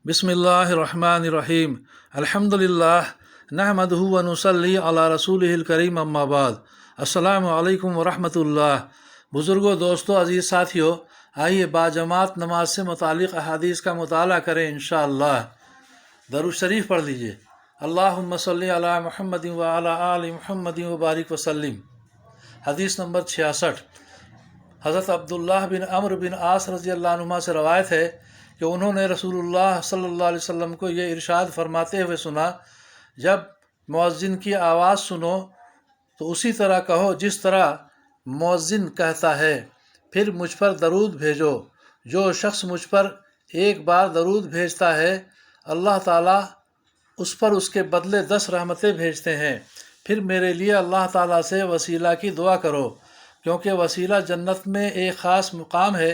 बिस्मिल्लाहिर्रहमानिर्रहीम अल्हम्दुलिल्लाह नहमदुहु व नुसल्ली अला रसूलिहिल करीम अम्मा बाद। अस्सलामु अलैकुम व रहमतुल्लाह। बुज़ुर्गों, दोस्तों, अज़ीज़ साथियों, आइए बाजमात नमाज से मुतालिक अहादीस का मुताला करें इंशाअल्लाह। दरूद शरीफ पढ़ लीजिए। अल्लाहुम्मा सल्ली अला मुहम्मदिन व अला आलि मुहम्मदिन व बारिक वसल्लिम। हदीस नंबर 66। हज़रत अब्दुल्लाह बिन अम्र बिन आस रज़ियल्लाहु अन्हुमा से रवायत है कि उन्होंने रसूलुल्लाह सल्लल्लाहु अलैहि वसल्लम को ये इरशाद फरमाते हुए सुना, जब मुअज्जिन की आवाज़ सुनो तो उसी तरह कहो जिस तरह मुअज्जिन कहता है, फिर मुझ पर दरूद भेजो। जो शख्स मुझ पर एक बार दरूद भेजता है, अल्लाह ताला उस पर उसके बदले 10 रहमतें भेजते हैं। फिर मेरे लिए अल्लाह ताला से वसीला की दुआ करो, क्योंकि वसीला जन्नत में एक ख़ास मुकाम है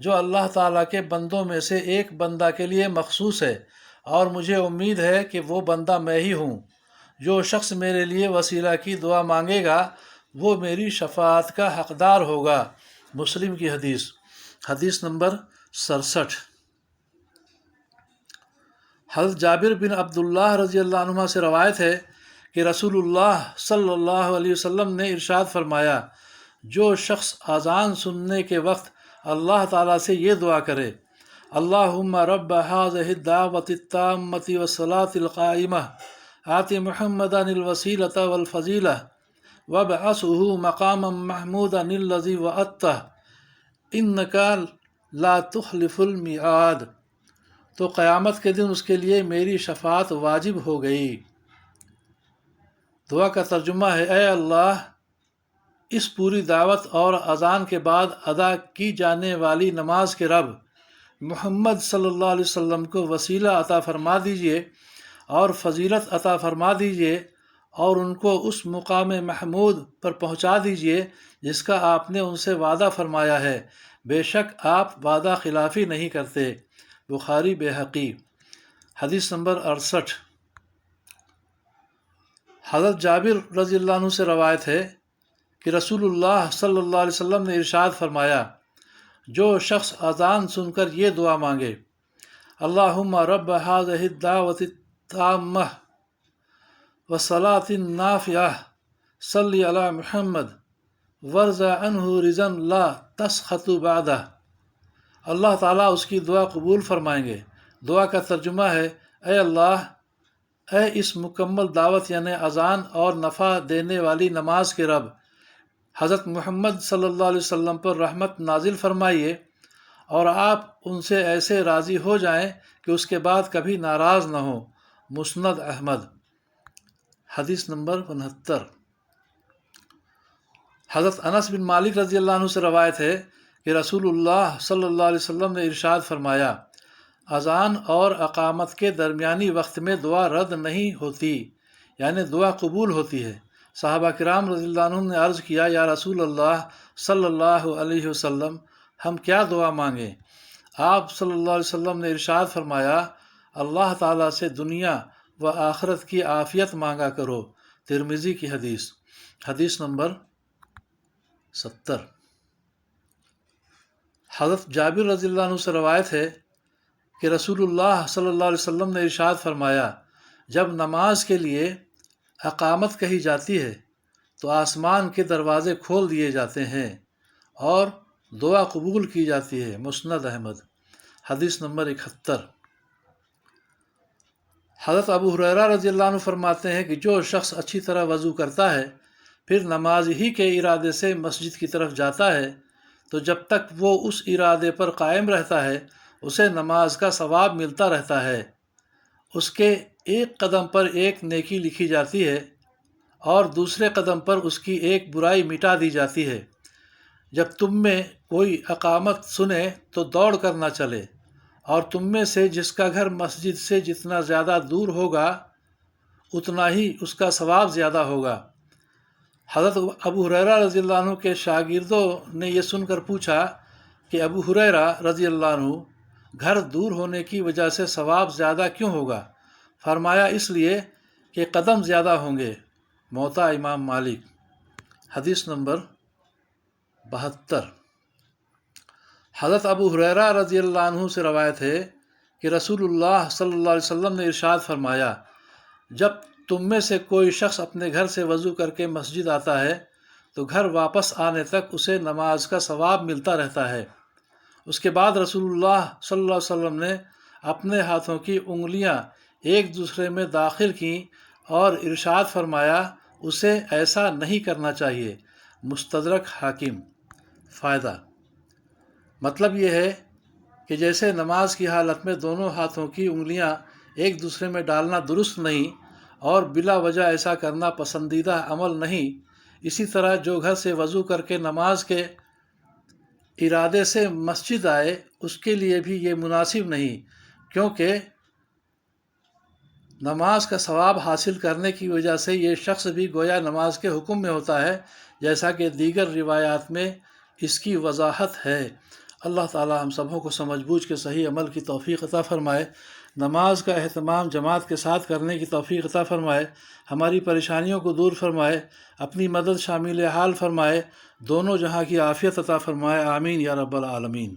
जो अल्लाह ताला के बंदों में से एक बंदा के लिए मखसूस है, और मुझे उम्मीद है कि वो बंदा मैं ही हूँ। जो शख्स मेरे लिए वसीला की दुआ मांगेगा वो मेरी शफाअत का हकदार होगा। मुस्लिम की हदीस। हदीस नंबर 67। हज़रत जाबिर बिन अब्दुल्लाह रज़ियल्लाहु अन्हुमा से रवायत है कि रसूलुल्लाह सल्लल्लाहु अलैहि वसल्लम ने इरशाद फरमाया, जो शख्स अज़ान सुनने के वक्त अल्लाह ताला से ये दुआ करे, अल्लाहुम्मा रब्ब हाज़िहि दावति ताम्मति वस्सलातिल क़ाइमह आति मुहम्मदनिल वसीलता वल फ़ज़ीला वबअसहु मक़ामम महमूदनिल्लज़ी वअत्तह इन्नका ला तुख़लिफ़ुल मिआद। तो क़यामत के दिन उसके लिए मेरी शफ़ाअत वाजिब हो गई। दुआ का तर्जुमा है, ऐ अल्लाह, इस पूरी दावत और अज़ान के बाद अदा की जाने वाली नमाज के रब मुहम्मद सल्लल्लाहु अलैहि वसल्लम को वसीला अता फ़रमा दीजिए और फ़जीलत अता फ़रमा दीजिए, और उनको उस मुकाम महमूद पर पहुँचा दीजिए जिसका आपने उनसे वादा फ़रमाया है। बेशक आप वादा खिलाफ़ी नहीं करते। बुखारी बैहक़ी। हदीस नंबर 68। हज़रत जाबिर रज़ियल्लाहु अन्हु से रवायत है कि रसूलुल्लाह सल्लल्लाहु अलैहि वसल्लम ने इरशाद फरमाया, जो शख्स अज़ान सुनकर ये दुआ मांगे, अल्लाहुम्मा रब्ब हाज़िहि दावति ताम्मह वस्सलातिन नाफ़िअह सल्ली अला मुहम्मद वर्ज़ा अन्हु रिज़न ला तस्ख़तु बादह, अल्लाह ताला उसकी दुआ कबूल फरमाएंगे। दुआ का तर्जुमा है, ऐ अल्लाह, ऐ इस मुकम्मल दावत यानी अज़ान और नफ़ा देने वाली नमाज के रब, हज़रत मुहम्मद सल्लल्लाहु अलैहि वसल्लम पर रहमत नाजिल फरमाइए और आप उनसे ऐसे राज़ी हो जाएं कि उसके बाद कभी नाराज़ न हो। मुस्नद अहमद। हदीस नंबर 69। हज़रत अनस बिन मालिक रज़ियल्लाहु अन्हु से रवायत है कि रसूलुल्लाह सल्लल्लाहु अलैहि वसल्लम ने इरशाद फरमाया, अज़ान और अक़ामत के दरमियानी वक्त में दुआ रद्द नहीं होती, यानी दुआ कबूल होती है। सहाबा किराम रज़ियल्लाहु अन्हुम ने अर्ज़ किया, या रसूल अल्लाह सल्लल्लाहु अलैहि वसल्लम, हम क्या दुआ मांगें? आप सल्लल्लाहु अलैहि वसल्लम ने इरशाद फरमाया, अल्लाह ताला से दुनिया व आखिरत की आफ़ियत मांगा करो। तिरमिज़ी की हदीस। हदीस नंबर 70। हज़रत जाबिर रज़ियल्लाहु अन्हु से रवायत है कि रसूलुल्लाह सल्लल्लाहु अलैहि वसल्लम ने इरशाद फरमाया, जब नमाज के लिए अक़ामत कही जाती है तो आसमान के दरवाज़े खोल दिए जाते हैं और दुआ कबूल की जाती है। मुस्नद अहमद। हदीस नंबर 71। हज़रत अबू हुरैरा रज़ियल्लाहु अन्हु फरमाते हैं कि जो शख्स अच्छी तरह वज़ू करता है फिर नमाज ही के इरादे से मस्जिद की तरफ जाता है, तो जब तक वो उस इरादे पर कायम रहता है उसे नमाज का सवाब मिलता रहता है। उसके एक कदम पर एक नेकी लिखी जाती है और दूसरे कदम पर उसकी एक बुराई मिटा दी जाती है। जब तुम में कोई अक़ामत सुने तो दौड़ कर न चले, और तुम में से जिसका घर मस्जिद से जितना ज़्यादा दूर होगा उतना ही उसका सवाब ज़्यादा होगा। हज़रत अबू हुरैरा रज़ियल्लाहु अन्हु के शागिर्दों ने यह सुनकर पूछा कि अबू हुरैरा रज़ियल्लाहु अन्हु, घर दूर होने की वजह से सवाब ज़्यादा क्यों होगा? फरमाया, इसलिए कि कदम ज़्यादा होंगे। मोता इमाम मालिक। हदीस नंबर 72। हज़रत अबू हुरैरा रज़ियल्लाहु अन्हु से रवायत है کہ رسول اللہ صلی اللہ علیہ وسلم نے ارشاد فرمایا، جب تم میں سے کوئی شخص اپنے گھر سے وضو کر کے مسجد آتا ہے تو گھر واپس آنے تک اسے نماز کا ثواب ملتا رہتا ہے۔ اس کے بعد رسول اللہ صلی اللہ علیہ وسلم نے اپنے ہاتھوں کی انگلیاں ایک دوسرے میں داخل کیں اور ارشاد فرمایا، اسے ایسا نہیں کرنا چاہیے۔ مستدرک حاکم۔ فائدہ: مطلب یہ ہے کہ جیسے نماز کی حالت میں دونوں ہاتھوں کی انگلیاں ایک دوسرے میں ڈالنا درست نہیں اور بلا وجہ ایسا کرنا پسندیدہ عمل نہیں، اسی طرح جو گھر سے وضو کر کے نماز کے ارادے سے مسجد آئے اس کے لیے بھی یہ مناسب نہیں، کیونکہ نماز کا ثواب حاصل کرنے کی وجہ سے یہ شخص بھی گویا نماز کے حکم میں ہوتا ہے، جیسا کہ دیگر روایات میں اس کی وضاحت ہے۔ اللہ تعالی ہم سبوں کو سمجھ بوجھ کے صحیح عمل کی توفیق عطا فرمائے، نماز کا اہتمام جماعت کے ساتھ کرنے کی توفیق عطا فرمائے، ہماری پریشانیوں کو دور فرمائے، اپنی مدد شامل حال فرمائے، دونوں جہاں کی عافیت عطا فرمائے، آمین یا رب العالمین۔